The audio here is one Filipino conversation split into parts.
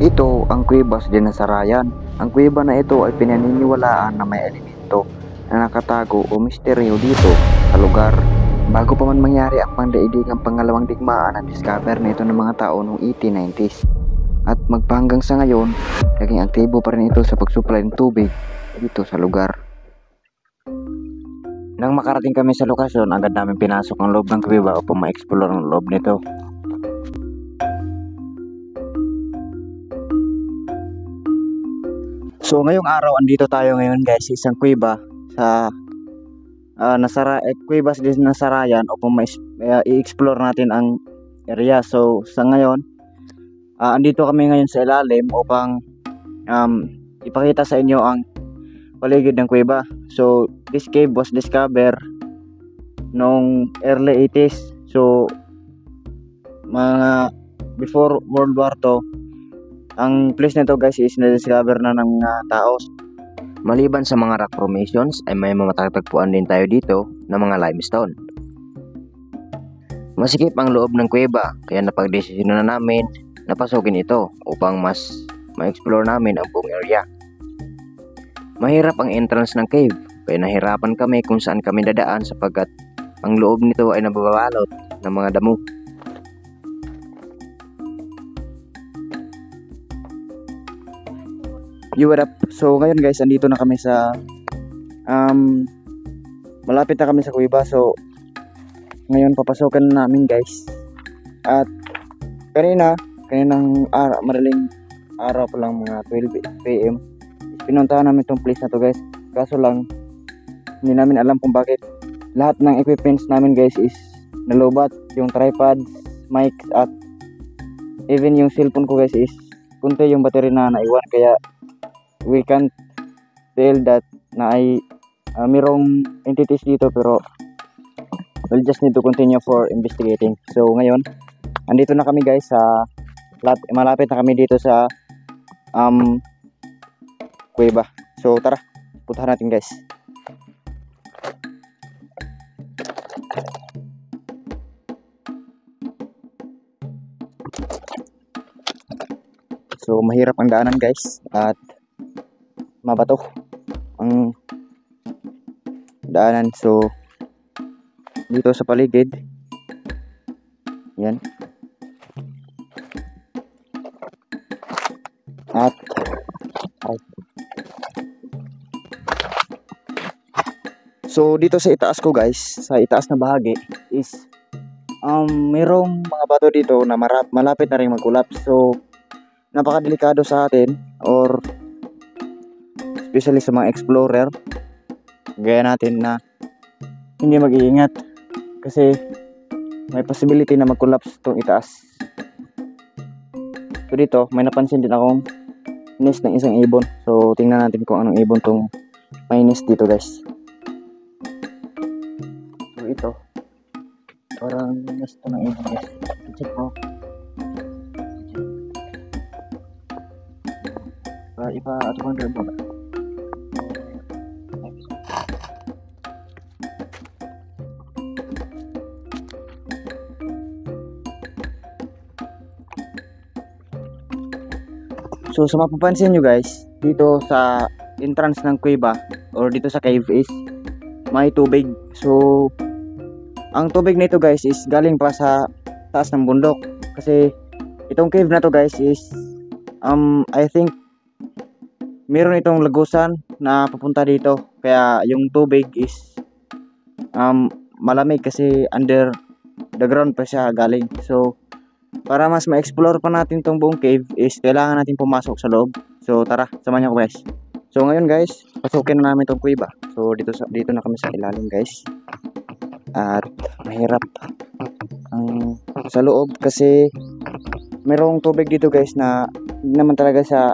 Ito ang kuwebas din ng Sarayan. Ang kuweba na ito ay pinaniniwalaan na may elemento na nakatago o misteryo dito sa lugar. Bago pa man mangyari ang pandaigdigang pangalawang digmaan, na discover na ito ng mga tao noong 1890s. At magpahanggang sa ngayon, naging aktibo pa rin ito sa pagsupply ng tubig dito sa lugar. Nang makarating kami sa lokasyon, agad namin pinasok ang loob ng kuweba upang ma-explore ang loob nito. So ngayong araw, andito tayo ngayon guys sa isang kuweba sa kuweba din na Sarayan upang i-explore natin ang area. So sa ngayon, andito kami ngayon sa ilalim upang ipakita sa inyo ang paligid ng kuweba. So this cave was discovered noong early 80s. So mga before World War II, ang place nito guys is na-discover na ng mga tao. Maliban sa mga rock formations ay may matatagpuan din tayo dito ng mga limestone. Masikip ang loob ng kuweba, kaya napagdesisyon na namin na pasukin ito upang mas ma-explore namin ang buong area. Mahirap ang entrance ng cave, kaya nahirapan kami kung saan kami dadaan sapagkat ang loob nito ay nababalot ng mga damo. What up? So ngayon guys, andito na kami sa malapit na kami sa kuweba. So ngayon papasokan na namin guys. At kaninang madaling araw pa lang, mga 12 PM, pinuntahan namin tong place na to guys. Kaso lang hindi namin alam kung bakit lahat ng equipments namin guys is nalobat. Yung tripod, mic, at even yung cellphone ko guys is kunti yung battery na naiwan, kaya we can't tell that na ay mayroong entities dito, pero we'll just need to continue for investigating. So ngayon, andito na kami guys sa malapit na kami dito sa kuweba. So tara, puntahan natin guys. So mahirap ang daanan guys, at mabato ang daanan. So dito sa paligid, yan, at so dito sa itaas ko guys, sa itaas na bahagi is mayroong mga bato dito na malapit na rin mag-collapse. So napakadelikado sa atin, or especially sa mga explorer gaya natin, na hindi mag-iingat kasi may possibility na mag-collapse itong itaas. So dito may napansin din akong nest ng isang ibon. So tingnan natin kung anong ibon tong may nest dito guys. So ito parang nest ng ibon guys. Check mo. Iba at 200 ba? So sa mapapansin nyo guys, dito sa entrance ng kuweba or dito sa cave is may tubig. So ang tubig nito guys is galing pa sa taas ng bundok, kasi itong cave na to guys is I think meron itong lagusan na papunta dito, kaya yung tubig is malamig kasi under the ground pa siya galing. So para mas ma-explore pa natin tong buong cave is kailangan natin pumasok sa loob. So tara, samahan niyo ko guys. So ngayon guys, pasukin na namin tong kuweba. So dito na kami sa ilalim guys. At mahirap ang sa loob kasi mayroong tubig dito guys na hindi naman talaga sa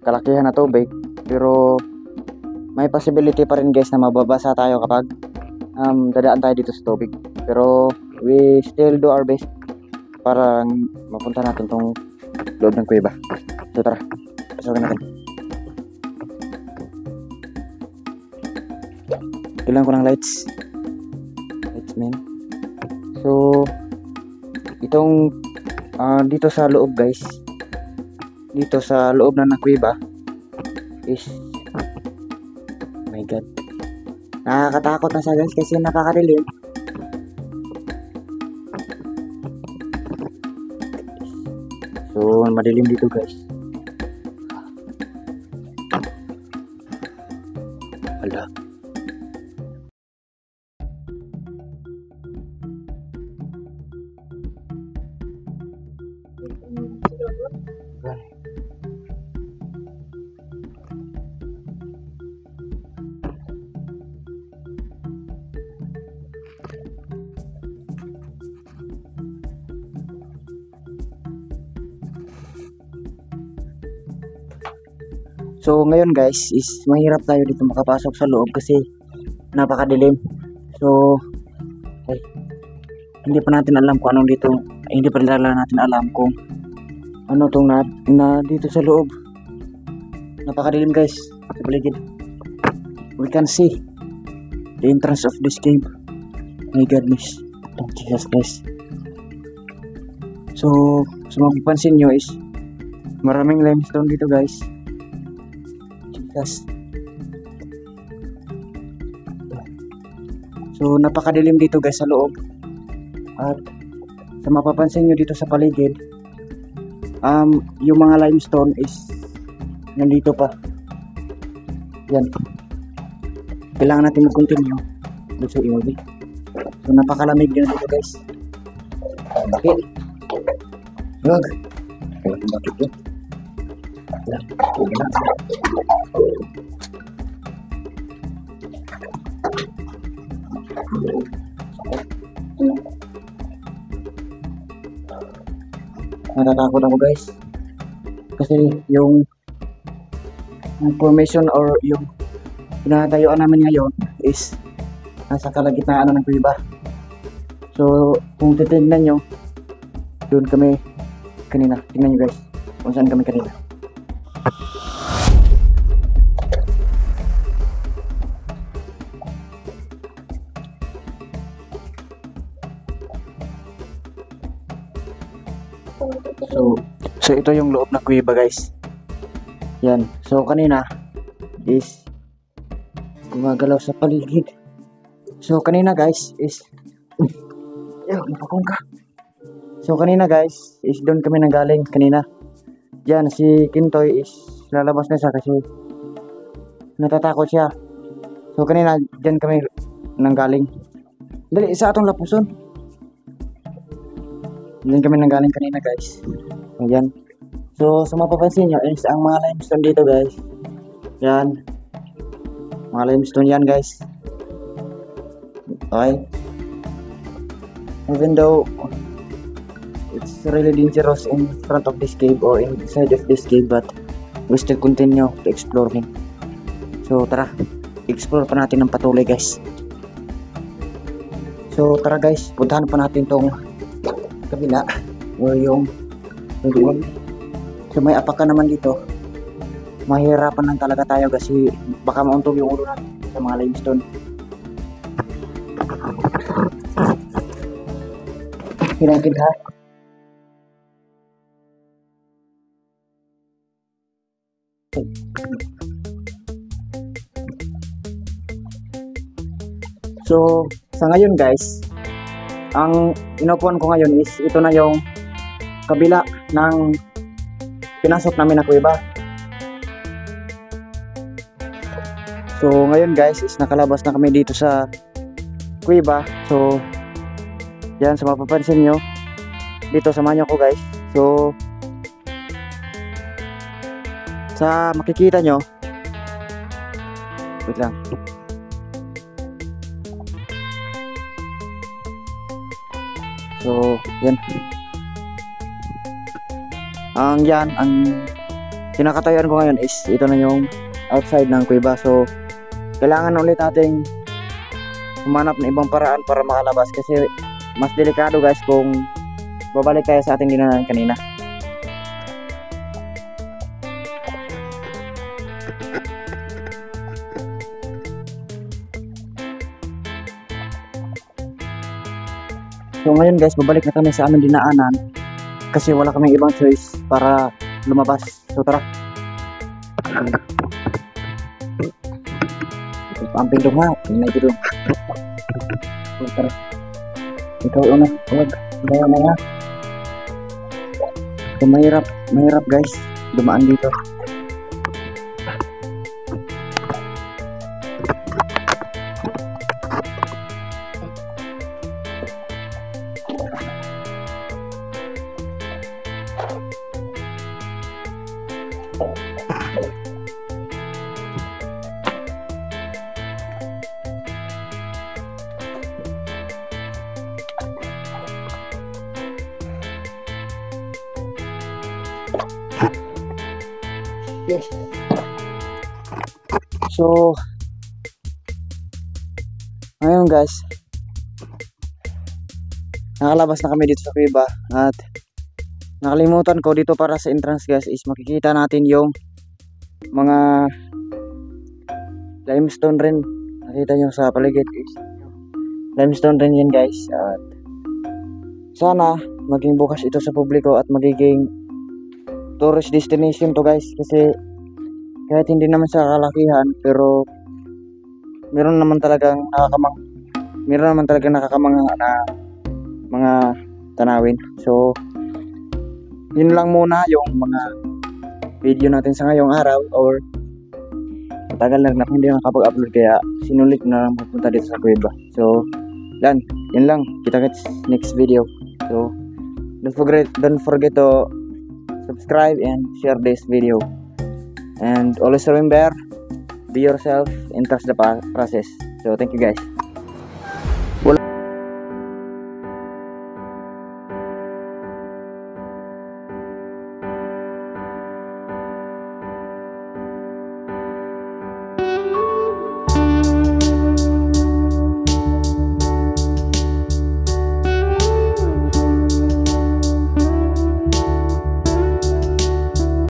kalakihan na tubig, pero may possibility pa rin guys na mababasa tayo kapag dadaan tayo dito sa tubig. Pero we still do our best para mapunta natin tong loob ng kuweba. So tara, pasokin natin. Kailangan ko ng lights man. So itong dito sa loob guys dito sa loob na ng kuweba is, oh my god, nakakatakot na siya guys kasi nakakadilim. So madilim dito guys. Hala. So ngayon guys is mahirap tayo dito makapasok sa loob kasi napakadilim. So ay, hindi pa natin alam kung anong dito, hindi pa natin alam kung ano tong na dito sa loob. Napakadilim guys sa paligid. We can see the entrance of this cave. My goodness, oh, Jesus Christ. So sa mapapansin nyo is maraming limestone dito guys. So napakadilim dito guys sa loob. At sa mapapansin nyo dito sa paligid, yung mga limestone is nandito pa. Yan. Kailangan natin mag-continue. So napakalamig din dito guys. Bakit? Wag. Bakit yun? Natatakot ako guys kasi yung formation or yung pinatayuan namin ngayon is nasa kalagitnaan ng kuweba. So kung titignan nyo, doon kami kanina. Tingnan nyo guys kung saan kami kanina. So ito yung loob ng kuweba guys. Yan. So kanina is gumagalaw sa paligid. So kanina guys is napakong ka. So kanina guys is doon kami nanggaling kanina. Yan si Kintoy is lalabas na siya kasi natatakot siya. So kanina dyan kami nanggaling. Dali sa atong lapuson. Diyan kami nanggaling kanina guys. Ayan. So sa mapapansin nyo is ang mga limestone dito guys. Yan. Mga limestone yan guys. Okay. Even though it's really dangerous in front of this cave or inside of this cave, but we still continue to exploring. So tara, explore pa natin ng patuloy guys. So tara guys, puntahan pa natin tong kabila o yung doon. So may apakan naman dito. Mahirapan lang talaga tayo kasi baka mauntog yung ulo natin sa mga limestone. Hinangkin ha. So sa ngayon guys, ang inupuan ko ngayon is ito na yung kabila ng pinasok namin na kuweba. So ngayon guys is nakalabas na kami dito sa kuweba. So yan sa mapapansin nyo dito, samahan nyo ko guys. So sa makikita nyo, wait lang. So yan ang kinakatayuan ko ngayon is ito na yung outside ng kuweba. So kailangan ulit nating humanap ng ibang paraan para makalabas kasi mas delikado guys kung babalik tayo sa ating dinaanan kanina. So ngayon guys, babalik na kami sa aming dinaanan kasi wala kaming ibang choice para lumabas So tara. Pamping dong ha. Tingnan dito. So tara. Ikaw una. Huwag. Bawa na ya. So mahirap guys. Dumaan dito. Yes. So ngayon guys, nakalabas na kami dito sa kuweba at nakalimutan ko dito para sa entrance guys is makikita natin yung mga limestone rin. Nakita nyo sa paligid is limestone rin yan guys, at sana maging bukas ito sa publiko at magiging tourist destination to guys, kasi kahit hindi naman sa kalakihan pero meron naman talagang nakakamangha na mga tanawin. So yun lang muna yung mga video natin sa ngayong araw, or matagal na hindi nakapag-upload kaya sinulit na lang pupunta dito sa kuweba. So yan lang, kita-kits next video. So don't forget to subscribe and share this video, and always remember, be yourself and trust the process. So thank you guys.